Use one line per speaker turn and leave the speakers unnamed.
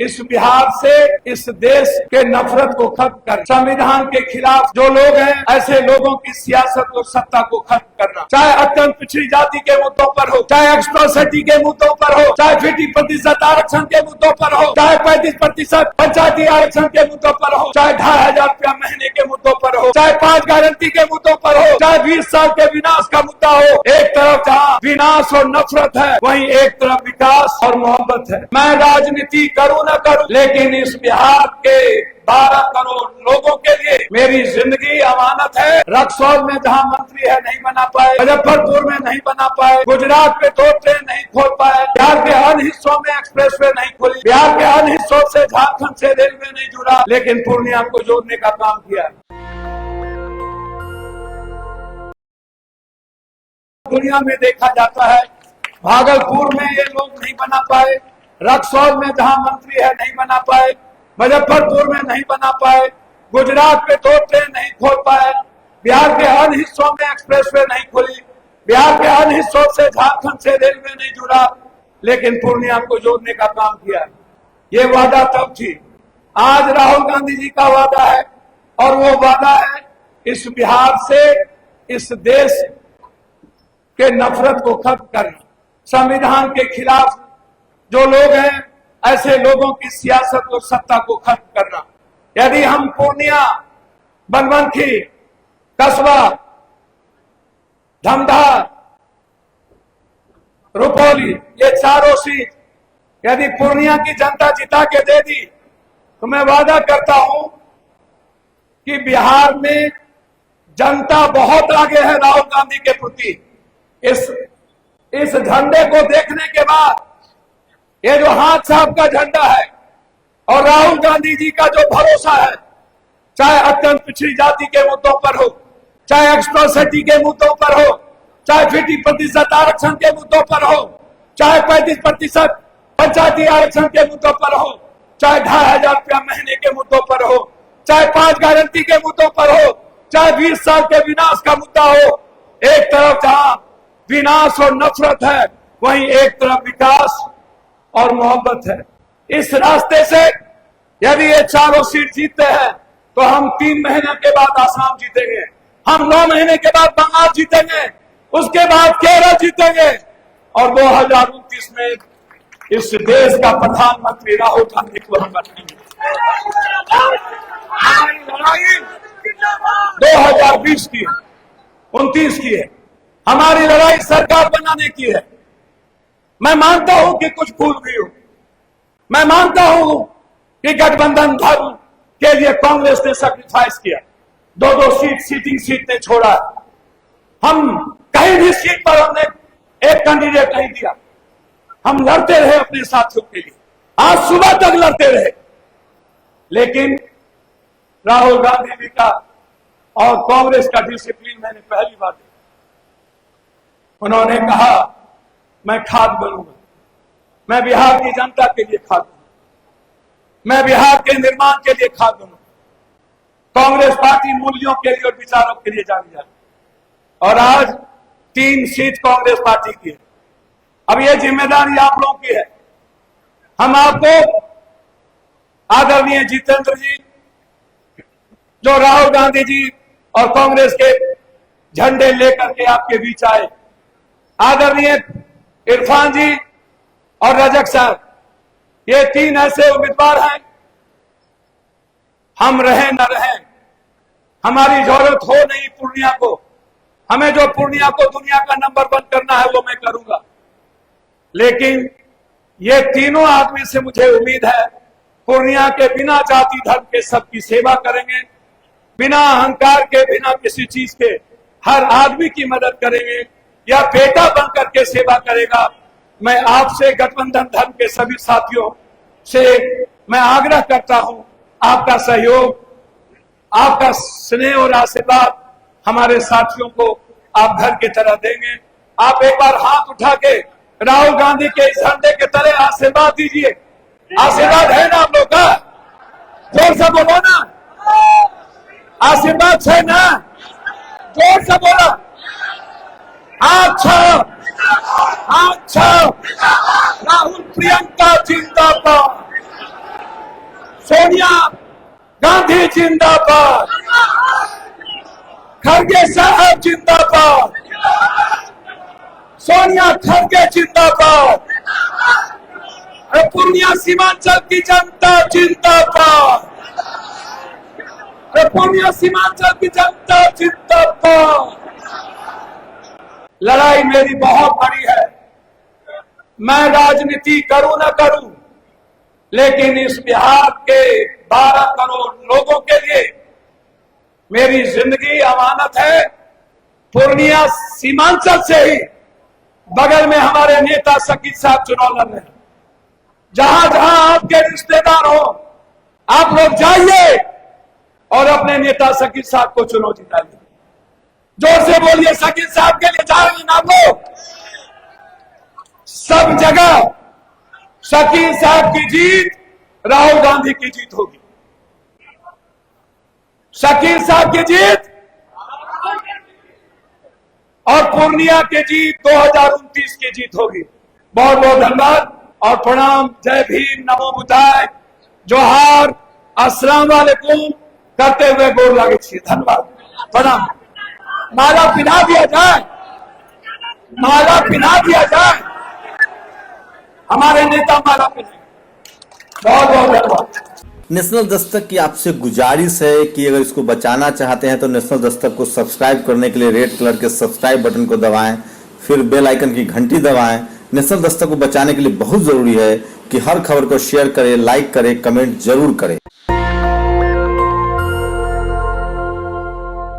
इस बिहार से इस देश के नफरत को खत्म कर, संविधान के खिलाफ जो लोग हैं ऐसे लोगों की सियासत और सत्ता को खत्म करना, चाहे अत्यंत पिछड़ी जाति के मुद्दों पर हो, चाहे एक्सट्रोसिटी के मुद्दों पर हो, चाहे 50% आरक्षण के मुद्दों पर हो, चाहे 35% पंचायती आरक्षण के मुद्दों पर हो, चाहे 2500 रुपया महीने के मुद्दों पर हो, चाहे 5 गारंटी के मुद्दों पर हो, चाहे 20 साल के विनाश का मुद्दा हो। एक तरफ जहाँ विनाश और नफरत है, वहीं एक तरफ विकास और मोहब्बत है। मैं राजनीति करूं न करूं, लेकिन इस बिहार के 12 करोड़ लोगों के लिए मेरी जिंदगी अमानत है। रक्सौल में जहाँ मंत्री है नहीं बना पाए, मुजफ्फरपुर में नहीं बना पाए, गुजरात में 2 ट्रेन नहीं खोल पाए, बिहार के अन्य हिस्सों में एक्सप्रेसवे नहीं खोली, बिहार के अन्य हिस्सों से झारखंड से रेलवे नहीं जुड़ा, लेकिन पूर्णिया को जोड़ने का काम किया। दुनिया में देखा जाता है, भागलपुर में ये लोग नहीं बना पाए, रक्सौल में जहां मंत्री है नहीं बना पाए, मुजफ्फरपुर में नहीं बना पाए, गुजरात में 2 ट्रेन नहीं खोल पाए, बिहार के अन्य हिस्सों में एक्सप्रेसवे नहीं खोली, बिहार के अन्य हिस्सों से झारखंड से रेलवे नहीं जुड़ा, लेकिन पूर्णिया को जोड़ने का काम किया। ये वादा तब थी, आज राहुल गांधी जी का वादा है, और वो वादा है इस बिहार से इस देश के नफरत को खत्म करना, संविधान के खिलाफ जो लोग हैं ऐसे लोगों की सियासत और सत्ता को खत्म करना। यदि हम पूर्णिया, बनमनखी, कसबा, धमधा, रुपौली, ये चारों सीट यदि पूर्णिया की जनता जिता के दे दी, तो मैं वादा करता हूं कि बिहार में जनता बहुत आगे है राहुल गांधी के प्रति। इस झंडे को देखने के बाद, ये जो हाथ साहब का झंडा है और राहुल गांधी जी का जो भरोसा है, चाहे अत्यंत पिछड़ी जाति के मुद्दों पर हो, चाहे एक्सट्रोसिटी के मुद्दों पर हो, चाहे 50% आरक्षण के मुद्दों पर हो, चाहे 35% पंचायती आरक्षण के मुद्दों पर हो, चाहे 2500 रुपया महीने के मुद्दों पर हो, चाहे 5 गारंटी के मुद्दों पर हो, चाहे 20 साल के विनाश का मुद्दा हो। एक तरफ जहां विनाश और नफरत है, वहीं एक तरफ विकास और मोहब्बत है। इस रास्ते से यदि ये चारों सीट जीतते हैं, तो हम 3 महीने के बाद आसाम जीतेंगे, हम 9 महीने के बाद बंगाल जीतेंगे, उसके बाद केरल जीतेंगे, और 2029 में इस देश का प्रधानमंत्री राहुल गांधी को हम बनाएंगे। 2020 की है, 29 की है, हमारी लड़ाई सरकार बनाने की है। मैं मानता हूं कि कुछ भूल भी हो, मैं मानता हूं कि गठबंधन धर्म के लिए कांग्रेस ने सैक्रिफाइस किया, 2-2 सीटिंग सीट ने छोड़ा। हम कहीं भी सीट पर हमने एक कैंडिडेट नहीं दिया, हम लड़ते रहे अपने साथियों के लिए, आज सुबह तक लड़ते रहे। लेकिन राहुल गांधी जी का और कांग्रेस का डिसिप्लिन मैंने पहली बार देखा। उन्होंने कहा मैं खाद बनूंगा, मैं बिहार की जनता के लिए खाद बनूंगा, मैं बिहार के निर्माण के लिए खाद बनूंगा। कांग्रेस पार्टी मूल्यों के लिए और विचारों के लिए जानी जाती है, और आज 3 सीट कांग्रेस पार्टी की है। अब ये जिम्मेदारी आप लोगों की है। हम आपको आदरणीय जितेंद्र जी, जो राहुल गांधी जी और कांग्रेस के झंडे लेकर के आपके बीच आए, आदरणीय इरफान जी और रजक साहब, ये 3 ऐसे उम्मीदवार हैं। हम रहें न रहें, हमारी जरूरत हो नहीं पूर्णिया को, हमें जो पूर्णिया को दुनिया का नंबर 1 करना है वो मैं करूंगा। लेकिन ये तीनों आदमी से मुझे उम्मीद है पूर्णिया के बिना जाति धर्म के सबकी सेवा करेंगे, बिना अहंकार के, बिना किसी चीज के हर आदमी की मदद करेंगे, या बेटा बनकर के सेवा करेगा। मैं आपसे, गठबंधन धर्म के सभी साथियों से मैं आग्रह करता हूं, आपका सहयोग, आपका स्नेह और आशीर्वाद हमारे साथियों को आप घर की तरह देंगे। आप एक बार हाथ उठा के राहुल गांधी के इस झंडे के तले आशीर्वाद दीजिए। आशीर्वाद है ना आप लोग का? जोर से बोलो ना, आशीर्वाद है ना? जोर से बोलो। अच्छा, राहुल प्रियंका जिंदाबाद। सोनिया गांधी जिंदाबाद, खड़गे साहब जिंदाबाद, सोनिया खड़गे जिंदाबाद, पूर्णिया सीमांचल की जनता जिंदाबाद, पूर्णिया सीमांचल की जनता जिंदाबाद। लड़ाई मेरी बहुत बड़ी है। मैं राजनीति करूं न करूं, लेकिन इस बिहार के 12 करोड़ लोगों के लिए मेरी जिंदगी अमानत है। पूर्णिया सीमांचल से ही बगल में हमारे नेता शकील साहब चुनाव लड़ रहे हैं। जहां जहां आपके रिश्तेदार हो, आप लोग जाइए और अपने नेता शकील साहब को चुनाव जिताइए। जोर से बोलिए, शकील साहब के लिए जाएंगे ना लोग। सब जगह शकील साहब की जीत राहुल गांधी की जीत होगी। शकील साहब की जीत और पूर्णिया की जीत 2029 की जीत होगी। बहुत बहुत धन्यवाद और प्रणाम। जय भीम, नमो बुद्धाय, जोहार, अस्सलाम वालेकुम करते हुए गोर लागे छी। धन्यवाद, प्रणाम। माला पिना दिया जाए, माला पिना दिया जाए, हमारे नेता माला पिनाए। बहुत बहुत धन्यवाद।
नेशनल दस्तक की आपसे गुजारिश है कि अगर इसको बचाना चाहते हैं तो नेशनल दस्तक को सब्सक्राइब करने के लिए रेड कलर के सब्सक्राइब बटन को दबाएं, फिर बेल आइकन की घंटी दबाएं। नेशनल दस्तक को बचाने के लिए बहुत जरूरी है कि हर खबर को शेयर करें, लाइक करें, कमेंट जरूर करें।